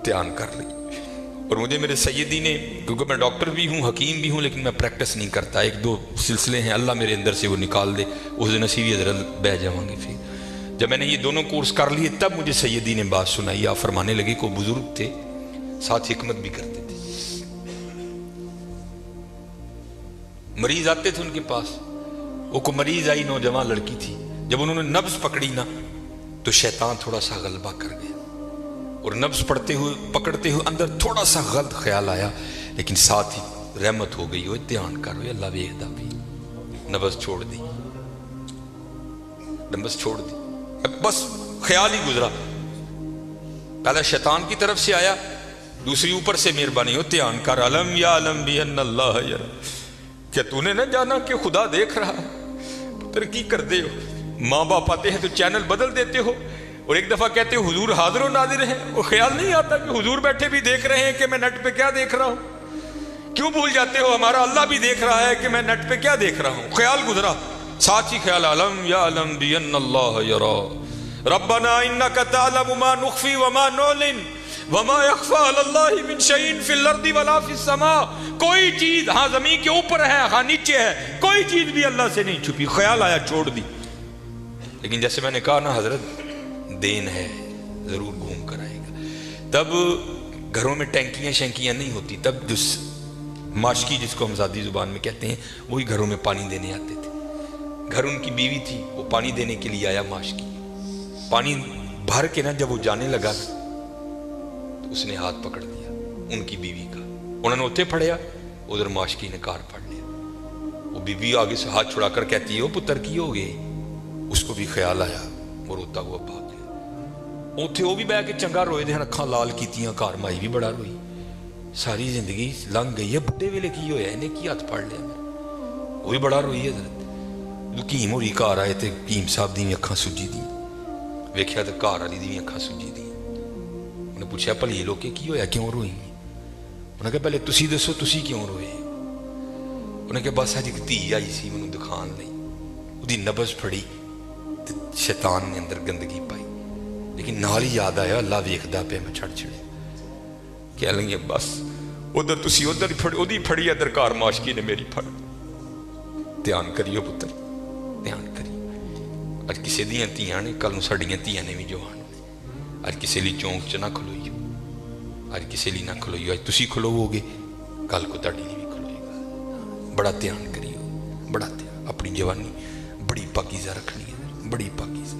دھیان کر لی. اور مجھے میرے سیدی نے، کیونکہ میں ڈاکٹر بھی ہوں حکیم بھی ہوں لیکن میں پریکٹس نہیں کرتا، ایک دو سلسلے ہیں اللہ میرے اندر سے وہ نکال دے، اس دن نصیبی حضرت بہ جاؤں گے. پھر جب میں نے یہ دونوں کورس کر لیے تب مجھے سیدی نے بات سنائی. آپ فرمانے لگے کو بزرگ تھے ساتھ حکمت بھی کرتے تھے. مریض آتے تھے ان کے پاس، وہ کو مریض آئی نوجوان لڑکی تھی، جب انہوں نے نبض پکڑی نا تو شیطان تھوڑا سا غلبہ کر گیا، اور نبض پڑھتے ہوئے پکڑتے ہوئے اندر تھوڑا سا غلط خیال آیا، لیکن ساتھ ہی رحمت ہو گئی. ہوئے دھیان کر ہوئے اللہ ویکھدا بھی، نبض چھوڑ دی، نبض چھوڑ دی، بس خیال ہی گزرا. پہلا شیطان کی طرف سے آیا، دوسری اوپر سے مہربانی ہو دھیان کر. علم یا علم بھی ان اللہ یرا، کیا تو نے نہ جانا کہ خدا دیکھ رہا؟ پتر کی کر دے ہو، ماں باپ آتے ہیں تو چینل بدل دیتے ہو، اور ایک دفعہ کہتے ہو حضور حاضر و ناظر ہیں، وہ خیال نہیں آتا کہ حضور بیٹھے بھی دیکھ رہے ہیں کہ میں نیٹ پہ کیا دیکھ رہا ہوں؟ کیوں بھول جاتے ہو ہمارا اللہ بھی دیکھ رہا ہے کہ میں نیٹ پہ کیا دیکھ رہا ہوں؟ خیال گزرا، ساتھ ہی خیال علم یا علم بھی ان اللہ یرا ربنا انک تعلم ما نخفی وما نعلن وما یخفی علی اللہ من شیء فی الارض ولا فی السماء. کوئی چیز ہاں زمین کے اوپر ہے ہاں نیچے ہے، کوئی چیز بھی اللہ سے نہیں چھپی. خیال آیا چھوڑ دی. لیکن جیسے میں نے کہا نا حضرت دین ہے ضرور گھوم کر آئے گا. تب گھروں میں ٹینکیاں شینکیاں نہیں ہوتی، تب جو ماشکی جس کو ہم ذاتی زبان میں کہتے ہیں وہی گھروں میں پانی دینے آتے تھے. گھر ان کی بیوی تھی، وہ پانی دینے کے لیے آیا ماشکی. پانی بھر کے نا جب وہ جانے لگا نا تو اس نے ہاتھ پکڑ دیا ان کی بیوی کا. انہوں نے اتنے پھڑیا، ادھر ماشکی نے کار پھڑ لیا. وہ بیوی آگے سے ہاتھ چھڑا کر کہتی ہے وہ پتر کی ہو گئے. اس کو بھی خیال آیا، وہ روتا ہوا بھاگ گیا. اتنے وہ بھی بہ کے چنگا روئے دے، اکھاں لال کیتیاں، گھر مائی بھی بڑا روئی. ساری زندگی لنگ گئی ہے، بڈھے ویلے کی ہویا انہیں کی ہاتھ پھڑ لیا. وہ بھی بڑا روئی ہے. حضرت کیم ہوئی گھر آئے تو کیم صاحب دی اکھاں سجی دی، ویکھیا تو گھر والی دی اکھاں سجی دی. انہیں پوچھا بھلی لوکے کی ہویا کیوں روئی؟ انہوں نے کہا پہلے تسی دسو تسی کیوں روئے؟ انہوں نے کہا بس اج ایک دھی آئی سی مینوں دکھان لئی، وہ نبض پھڑی تے شیطان نے اندر گندگی پائی، لیکن نال ہی یاد آیا اللہ ویکھدا پیا میں چھڑ چھڑے. کہہ لیں بس ادھر تسی ادھر پھڑی پھڑی ادھر گھر ماشکی نے میری پھڑ. دھیان کریو پتر دھیان کریو. اج کسی دیاں تیاں نے، کل نوں ساڈیاں تیاں نے بھی جوان نے. اج کسی لی چونک چ نہ کھلوئیو، اج کسی لی نہ کھلوئیو. اج تسی کھلوو گے کل کو تہاڈی لی بھی کھلوئے گا. بڑا دھیان کریو، بڑا دھیان. اپنی جوانی بڑی پاکیزہ رکھنی ہے، بڑی پاکیزہ.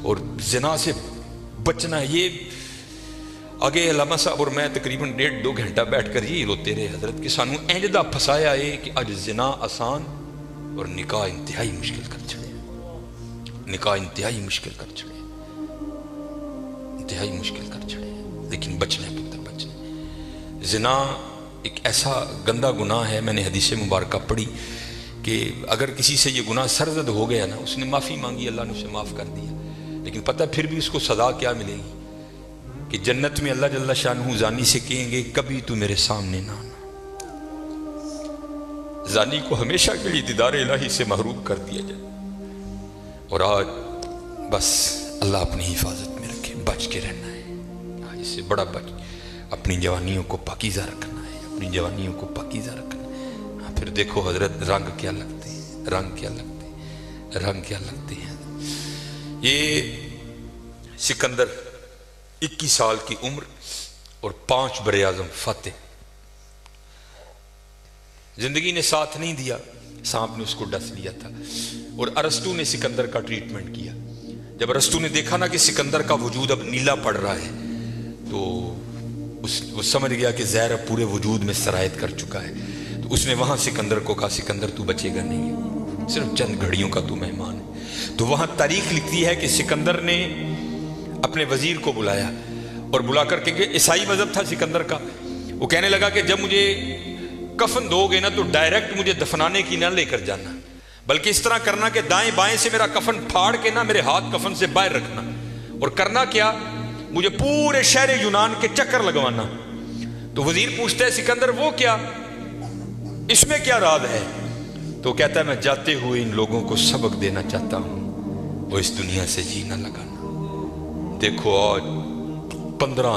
اور زنا سے بچنا ہے. یہ آگے علامہ صاحب اور میں تقریباً 1.5-2 گھنٹہ بیٹھ کر یہی روتے رہے حضرت کہ سانو انج دا پھسایا ہے کہ اج زنا آسان اور نکاح انتہائی مشکل کر چھڑے. نکاح انتہائی مشکل کر چھڑے، انتہائی مشکل کر چھڑے. لیکن بچنا ہے پتر، بچنا. زنا ایک ایسا گندا گناہ ہے. میں نے حدیث مبارکہ پڑھی کہ اگر کسی سے یہ گناہ سرزد ہو گیا نا، اس نے معافی مانگی اللہ نے اسے معاف کر دیا، لیکن پتہ پھر بھی اس کو سزا کیا ملے گی کہ جنت میں اللہ جل شانہ زانی سے کہیں گے کبھی تو میرے سامنے نہ آنا. زانی کو ہمیشہ کے لیے دیدار الہی سے محروم کر دیا جائے. اور آج بس اللہ اپنی حفاظت میں رکھے، بچ کے رہنا ہے. اس سے بڑا بچ، اپنی جوانیوں کو پاکیزہ رکھنا ہے، اپنی جوانیوں کو پاکیزہ رکھنا ہے. پھر دیکھو حضرت رنگ کیا لگتے ہیں، رنگ کیا لگتے ہیں، رنگ کیا لگتے ہیں. یہ سکندر 21 سال کی عمر اور 5 بر اعظم فاتح. زندگی نے ساتھ نہیں دیا، سانپ نے اس کو ڈس لیا تھا. اور ارسطو نے سکندر کا ٹریٹمنٹ کیا. جب ارسطو نے دیکھا نا کہ سکندر کا وجود اب نیلا پڑ رہا ہے تو وہ سمجھ گیا کہ زہر اب پورے وجود میں سرایت کر چکا ہے. تو اس نے وہاں سکندر کو کہا سکندر تو بچے گا نہیں، صرف چند گھڑیوں کا تو مہمان ہے. تو وہاں تاریخ لکھتی ہے کہ سکندر نے اپنے وزیر کو بلایا اور بلا کر کے، عیسائی مذہب تھا سکندر کا، وہ کہنے لگا کہ جب مجھے کفن دو گے نا تو ڈائریکٹ مجھے دفنانے کی نہ لے کر جانا، بلکہ اس طرح کرنا کہ دائیں بائیں سے میرا کفن پھاڑ کے نا میرے ہاتھ کفن سے باہر رکھنا. اور کرنا کیا، مجھے پورے شہر یونان کے چکر لگوانا. تو وزیر پوچھتا ہے سکندر وہ کیا، اس میں کیا راز ہے؟ تو کہتا ہے میں جاتے ہوئے ان لوگوں کو سبق دینا چاہتا ہوں، وہ اس دنیا سے جی نہ لگانا. دیکھو آج 15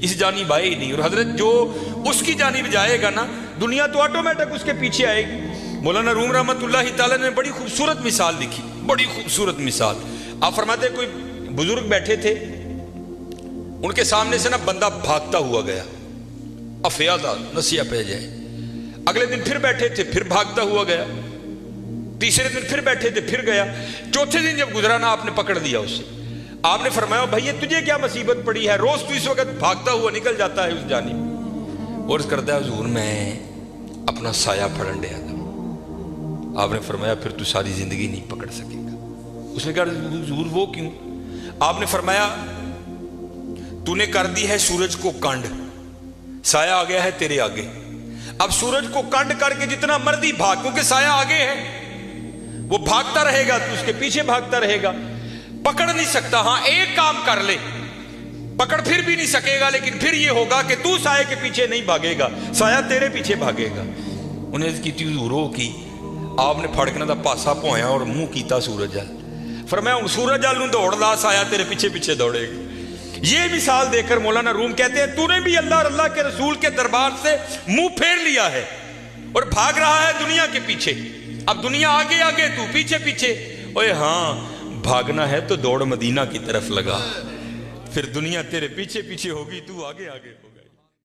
اس جانب آئے ہی نہیں. اور حضرت جو اس کی جانب جائے گا نا دنیا تو آٹومیٹک اس کے پیچھے آئے گی. مولانا روم رحمۃ اللہ تعالیٰ نے بڑی خوبصورت مثال لکھی، بڑی خوبصورت مثال. آپ فرماتے ہیں کوئی بزرگ بیٹھے تھے، ان کے سامنے سے نا بندہ بھاگتا ہوا گیا، افیادہ نسیہ پہ جائے. اگلے دن پھر بیٹھے تھے، پھر بھاگتا ہوا گیا. تیسرے دن پھر بیٹھے تھے، پھر گیا. چوتھے دن جب گزرا نا آپ نے پکڑ لیا اسے. آپ نے فرمایا بھائی تجھے کیا مصیبت پڑی ہے، روز تو اس وقت بھاگتا ہوا نکل جاتا ہے اس جانب. اور اس کرتا ہے حضور میں اپنا سایہ پھڑن ڈیا تھا. آپ نے فرمایا پھر تو ساری زندگی نہیں پکڑ سکے گا. اس نے کہا حضور وہ کیوں؟ آپ نے فرمایا تو نے کر دی ہے سورج کو کنڈ، سایہ آ گیا ہے تیرے آگے. اب سورج کو کنڈ کر کے جتنا مرضی بھاگ، کیونکہ سایہ آگے ہے، وہ بھاگتا رہے گا تو اس کے پیچھے بھاگتا رہے گا، پکڑ نہیں سکتا. ہاں ایک کام کر لے، پکڑ پھر بھی نہیں سکے گا، لیکن پھر یہ ہوگا کہ تو سایہ کے پیچھے نہیں بھاگے گا، سایہ تیرے پیچھے بھاگے گا. انہیں اس کی تھی حضوروں کی. آپ نے پھڑکنا دا پاسا پویا اور منہ کیتا سورج جل. فرمایا ہوں سورج جل نوں دوڑ لا، سایہ تیرے پیچھے پیچھے دوڑے گا. یہ مثال دے کر مولانا روم کہتے ہیں تو نے بھی اللہ اور اللہ کے رسول کے دربار سے منہ پھیر لیا ہے اور بھاگ رہا ہے دنیا کے پیچھے. اب دنیا آگے آگے تو پیچھے پیچھے. اوے ہاں بھاگنا ہے تو دوڑ مدینہ کی طرف لگا، پھر دنیا تیرے پیچھے پیچھے ہوگی، تو آگے آگے ہو.